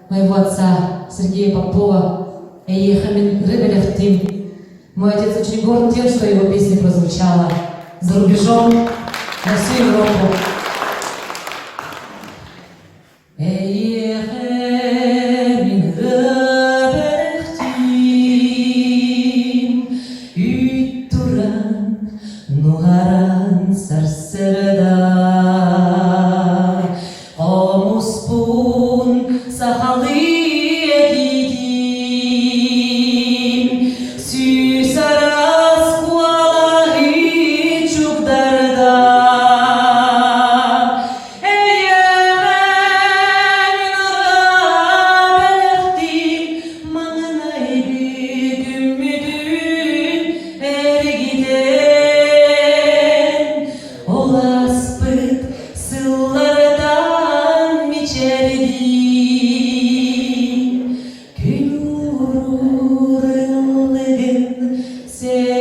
моего отца Сергея Попова, Эйиэхэ бэлэхтиим. Мой отец очень горд тем, что его песня прозвучала за рубежом, на всю Европу. Gün vurur ılığın